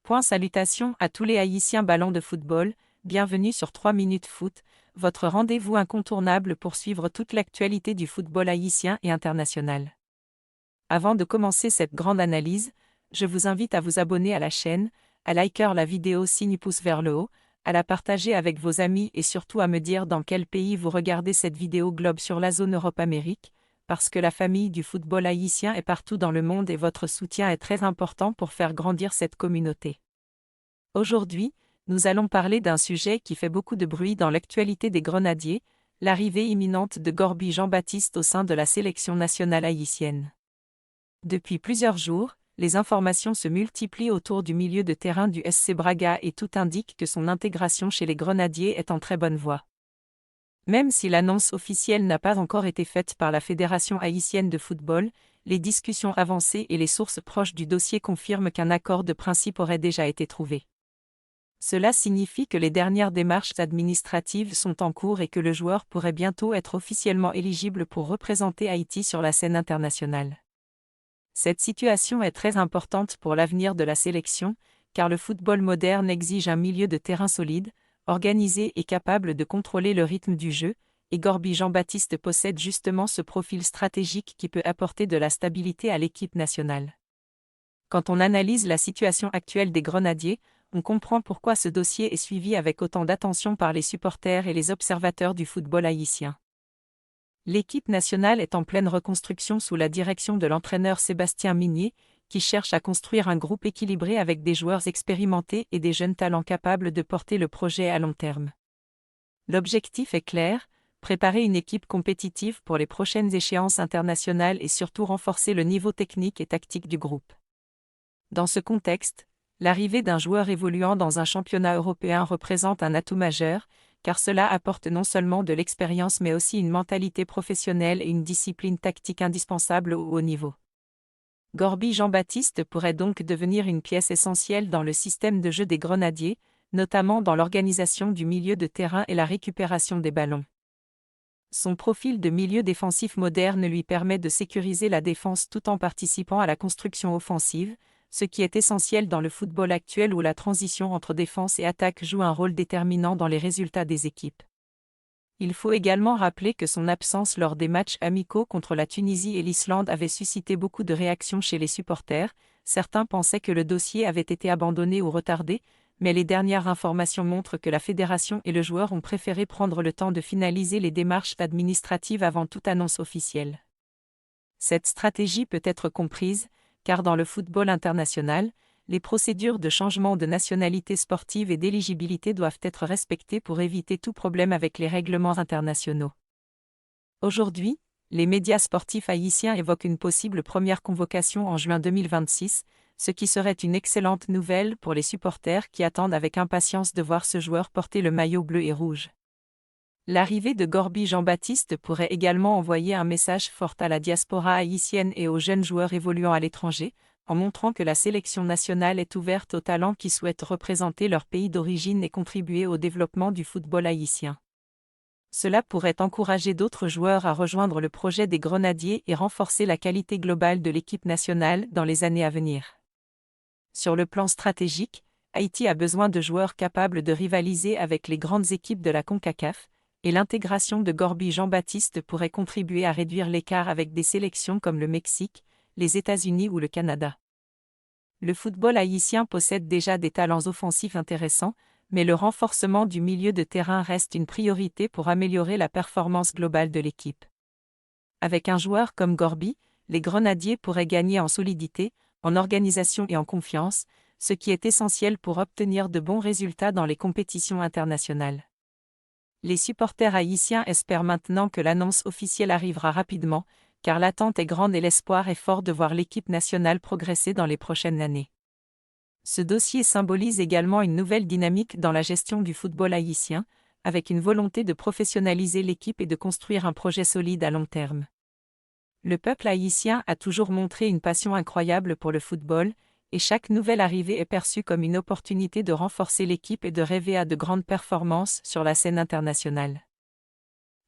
Salutations à tous les Haïtiens ballons de football, bienvenue sur 3 minutes foot, votre rendez-vous incontournable pour suivre toute l'actualité du football haïtien et international. Avant de commencer cette grande analyse, je vous invite à vous abonner à la chaîne, à liker la vidéo signe pouce vers le haut, à la partager avec vos amis et surtout à me dire dans quel pays vous regardez cette vidéo globe sur la zone Europe-Amérique, parce que la famille du football haïtien est partout dans le monde et votre soutien est très important pour faire grandir cette communauté. Aujourd'hui, nous allons parler d'un sujet qui fait beaucoup de bruit dans l'actualité des Grenadiers, l'arrivée imminente de Gorby Jean-Baptiste au sein de la sélection nationale haïtienne. Depuis plusieurs jours, les informations se multiplient autour du milieu de terrain du SC Braga et tout indique que son intégration chez les Grenadiers est en très bonne voie. Même si l'annonce officielle n'a pas encore été faite par la Fédération haïtienne de football, les discussions avancées et les sources proches du dossier confirment qu'un accord de principe aurait déjà été trouvé. Cela signifie que les dernières démarches administratives sont en cours et que le joueur pourrait bientôt être officiellement éligible pour représenter Haïti sur la scène internationale. Cette situation est très importante pour l'avenir de la sélection, car le football moderne exige un milieu de terrain solide, organisé et capable de contrôler le rythme du jeu, et Gorby Jean-Baptiste possède justement ce profil stratégique qui peut apporter de la stabilité à l'équipe nationale. Quand on analyse la situation actuelle des Grenadiers, on comprend pourquoi ce dossier est suivi avec autant d'attention par les supporters et les observateurs du football haïtien. L'équipe nationale est en pleine reconstruction sous la direction de l'entraîneur Sébastien Migné, qui cherche à construire un groupe équilibré avec des joueurs expérimentés et des jeunes talents capables de porter le projet à long terme. L'objectif est clair, préparer une équipe compétitive pour les prochaines échéances internationales et surtout renforcer le niveau technique et tactique du groupe. Dans ce contexte, l'arrivée d'un joueur évoluant dans un championnat européen représente un atout majeur, car cela apporte non seulement de l'expérience mais aussi une mentalité professionnelle et une discipline tactique indispensable au haut niveau. Gorby Jean-Baptiste pourrait donc devenir une pièce essentielle dans le système de jeu des Grenadiers, notamment dans l'organisation du milieu de terrain et la récupération des ballons. Son profil de milieu défensif moderne lui permet de sécuriser la défense tout en participant à la construction offensive, ce qui est essentiel dans le football actuel où la transition entre défense et attaque joue un rôle déterminant dans les résultats des équipes. Il faut également rappeler que son absence lors des matchs amicaux contre la Tunisie et l'Islande avait suscité beaucoup de réactions chez les supporters. Certains pensaient que le dossier avait été abandonné ou retardé, mais les dernières informations montrent que la fédération et le joueur ont préféré prendre le temps de finaliser les démarches administratives avant toute annonce officielle. Cette stratégie peut être comprise, car dans le football international, les procédures de changement de nationalité sportive et d'éligibilité doivent être respectées pour éviter tout problème avec les règlements internationaux. Aujourd'hui, les médias sportifs haïtiens évoquent une possible première convocation en juin 2026, ce qui serait une excellente nouvelle pour les supporters qui attendent avec impatience de voir ce joueur porter le maillot bleu et rouge. L'arrivée de Gorby Jean-Baptiste pourrait également envoyer un message fort à la diaspora haïtienne et aux jeunes joueurs évoluant à l'étranger, en montrant que la sélection nationale est ouverte aux talents qui souhaitent représenter leur pays d'origine et contribuer au développement du football haïtien. Cela pourrait encourager d'autres joueurs à rejoindre le projet des Grenadiers et renforcer la qualité globale de l'équipe nationale dans les années à venir. Sur le plan stratégique, Haïti a besoin de joueurs capables de rivaliser avec les grandes équipes de la CONCACAF, et l'intégration de Gorby Jean-Baptiste pourrait contribuer à réduire l'écart avec des sélections comme le Mexique, les États-Unis ou le Canada. Le football haïtien possède déjà des talents offensifs intéressants, mais le renforcement du milieu de terrain reste une priorité pour améliorer la performance globale de l'équipe. Avec un joueur comme Gorby, les Grenadiers pourraient gagner en solidité, en organisation et en confiance, ce qui est essentiel pour obtenir de bons résultats dans les compétitions internationales. Les supporters haïtiens espèrent maintenant que l'annonce officielle arrivera rapidement, car l'attente est grande et l'espoir est fort de voir l'équipe nationale progresser dans les prochaines années. Ce dossier symbolise également une nouvelle dynamique dans la gestion du football haïtien, avec une volonté de professionnaliser l'équipe et de construire un projet solide à long terme. Le peuple haïtien a toujours montré une passion incroyable pour le football, et chaque nouvelle arrivée est perçue comme une opportunité de renforcer l'équipe et de rêver à de grandes performances sur la scène internationale.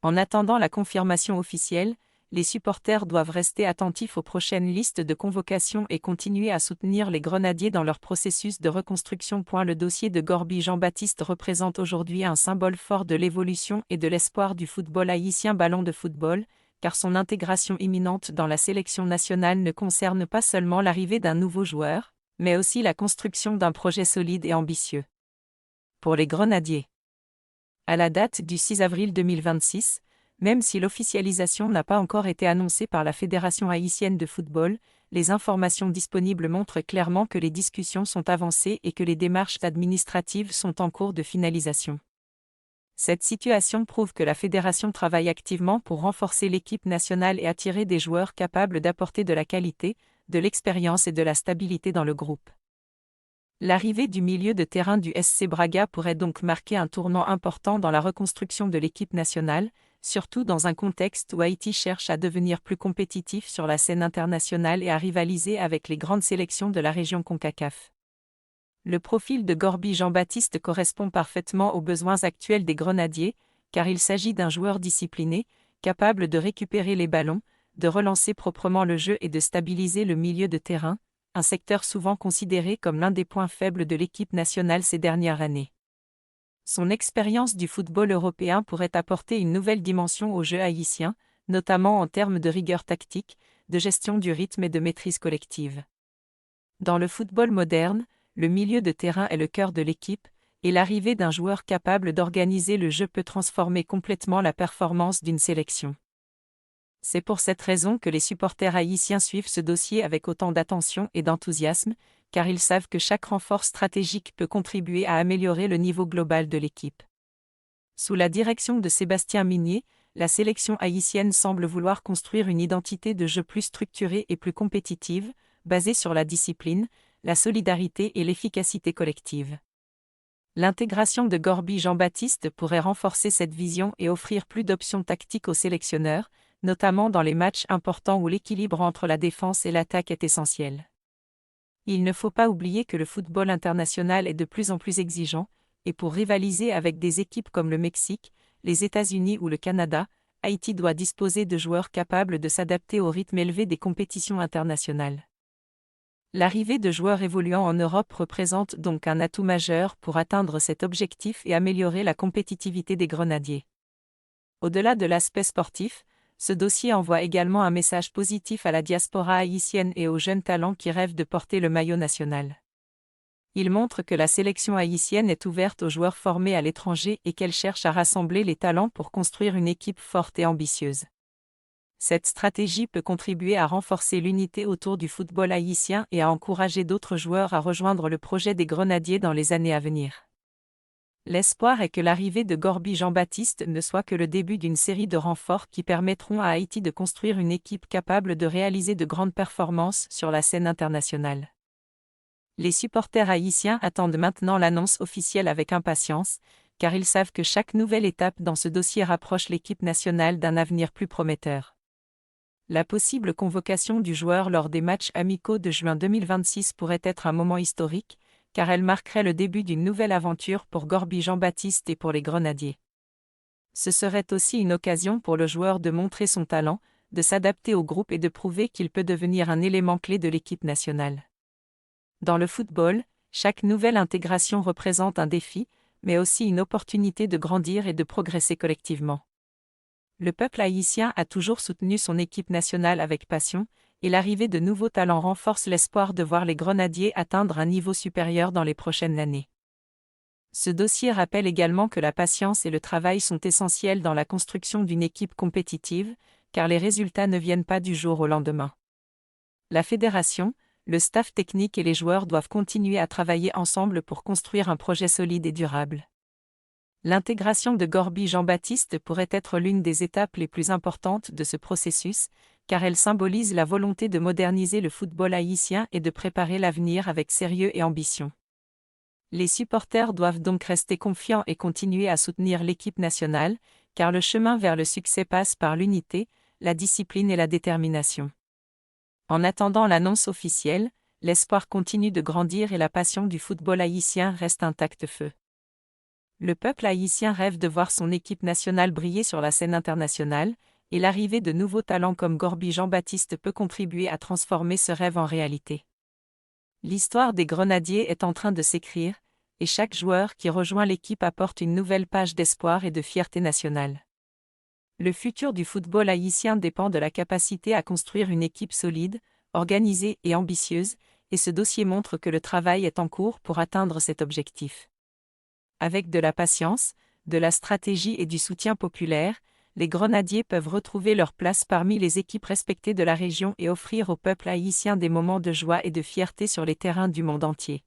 En attendant la confirmation officielle, les supporters doivent rester attentifs aux prochaines listes de convocations et continuer à soutenir les Grenadiers dans leur processus de reconstruction. Le dossier de Gorby Jean-Baptiste représente aujourd'hui un symbole fort de l'évolution et de l'espoir du football haïtien ballon de football, car son intégration imminente dans la sélection nationale ne concerne pas seulement l'arrivée d'un nouveau joueur, mais aussi la construction d'un projet solide et ambitieux. Pour les Grenadiers. À la date du 6 avril 2026, même si l'officialisation n'a pas encore été annoncée par la Fédération haïtienne de football, les informations disponibles montrent clairement que les discussions sont avancées et que les démarches administratives sont en cours de finalisation. Cette situation prouve que la fédération travaille activement pour renforcer l'équipe nationale et attirer des joueurs capables d'apporter de la qualité, de l'expérience et de la stabilité dans le groupe. L'arrivée du milieu de terrain du SC Braga pourrait donc marquer un tournant important dans la reconstruction de l'équipe nationale, surtout dans un contexte où Haïti cherche à devenir plus compétitif sur la scène internationale et à rivaliser avec les grandes sélections de la région CONCACAF. Le profil de Gorby Jean-Baptiste correspond parfaitement aux besoins actuels des Grenadiers, car il s'agit d'un joueur discipliné, capable de récupérer les ballons, de relancer proprement le jeu et de stabiliser le milieu de terrain, un secteur souvent considéré comme l'un des points faibles de l'équipe nationale ces dernières années. Son expérience du football européen pourrait apporter une nouvelle dimension au jeu haïtien, notamment en termes de rigueur tactique, de gestion du rythme et de maîtrise collective. Dans le football moderne, le milieu de terrain est le cœur de l'équipe, et l'arrivée d'un joueur capable d'organiser le jeu peut transformer complètement la performance d'une sélection. C'est pour cette raison que les supporters haïtiens suivent ce dossier avec autant d'attention et d'enthousiasme, car ils savent que chaque renfort stratégique peut contribuer à améliorer le niveau global de l'équipe. Sous la direction de Sébastien Minier, la sélection haïtienne semble vouloir construire une identité de jeu plus structurée et plus compétitive, basée sur la discipline, la solidarité et l'efficacité collective. L'intégration de Gorby Jean-Baptiste pourrait renforcer cette vision et offrir plus d'options tactiques aux sélectionneurs, notamment dans les matchs importants où l'équilibre entre la défense et l'attaque est essentiel. Il ne faut pas oublier que le football international est de plus en plus exigeant, et pour rivaliser avec des équipes comme le Mexique, les États-Unis ou le Canada, Haïti doit disposer de joueurs capables de s'adapter au rythme élevé des compétitions internationales. L'arrivée de joueurs évoluant en Europe représente donc un atout majeur pour atteindre cet objectif et améliorer la compétitivité des Grenadiers. Au-delà de l'aspect sportif, ce dossier envoie également un message positif à la diaspora haïtienne et aux jeunes talents qui rêvent de porter le maillot national. Il montre que la sélection haïtienne est ouverte aux joueurs formés à l'étranger et qu'elle cherche à rassembler les talents pour construire une équipe forte et ambitieuse. Cette stratégie peut contribuer à renforcer l'unité autour du football haïtien et à encourager d'autres joueurs à rejoindre le projet des Grenadiers dans les années à venir. L'espoir est que l'arrivée de Gorby Jean-Baptiste ne soit que le début d'une série de renforts qui permettront à Haïti de construire une équipe capable de réaliser de grandes performances sur la scène internationale. Les supporters haïtiens attendent maintenant l'annonce officielle avec impatience, car ils savent que chaque nouvelle étape dans ce dossier rapproche l'équipe nationale d'un avenir plus prometteur. La possible convocation du joueur lors des matchs amicaux de juin 2026 pourrait être un moment historique, car elle marquerait le début d'une nouvelle aventure pour Gorby Jean-Baptiste et pour les Grenadiers. Ce serait aussi une occasion pour le joueur de montrer son talent, de s'adapter au groupe et de prouver qu'il peut devenir un élément clé de l'équipe nationale. Dans le football, chaque nouvelle intégration représente un défi, mais aussi une opportunité de grandir et de progresser collectivement. Le peuple haïtien a toujours soutenu son équipe nationale avec passion, et l'arrivée de nouveaux talents renforce l'espoir de voir les Grenadiers atteindre un niveau supérieur dans les prochaines années. Ce dossier rappelle également que la patience et le travail sont essentiels dans la construction d'une équipe compétitive, car les résultats ne viennent pas du jour au lendemain. La fédération, le staff technique et les joueurs doivent continuer à travailler ensemble pour construire un projet solide et durable. L'intégration de Gorby Jean-Baptiste pourrait être l'une des étapes les plus importantes de ce processus, car elle symbolise la volonté de moderniser le football haïtien et de préparer l'avenir avec sérieux et ambition. Les supporters doivent donc rester confiants et continuer à soutenir l'équipe nationale, car le chemin vers le succès passe par l'unité, la discipline et la détermination. En attendant l'annonce officielle, l'espoir continue de grandir et la passion du football haïtien reste intacte feu. Le peuple haïtien rêve de voir son équipe nationale briller sur la scène internationale, et l'arrivée de nouveaux talents comme Gorby Jean-Baptiste peut contribuer à transformer ce rêve en réalité. L'histoire des Grenadiers est en train de s'écrire, et chaque joueur qui rejoint l'équipe apporte une nouvelle page d'espoir et de fierté nationale. Le futur du football haïtien dépend de la capacité à construire une équipe solide, organisée et ambitieuse, et ce dossier montre que le travail est en cours pour atteindre cet objectif. Avec de la patience, de la stratégie et du soutien populaire, les Grenadiers peuvent retrouver leur place parmi les équipes respectées de la région et offrir au peuple haïtien des moments de joie et de fierté sur les terrains du monde entier.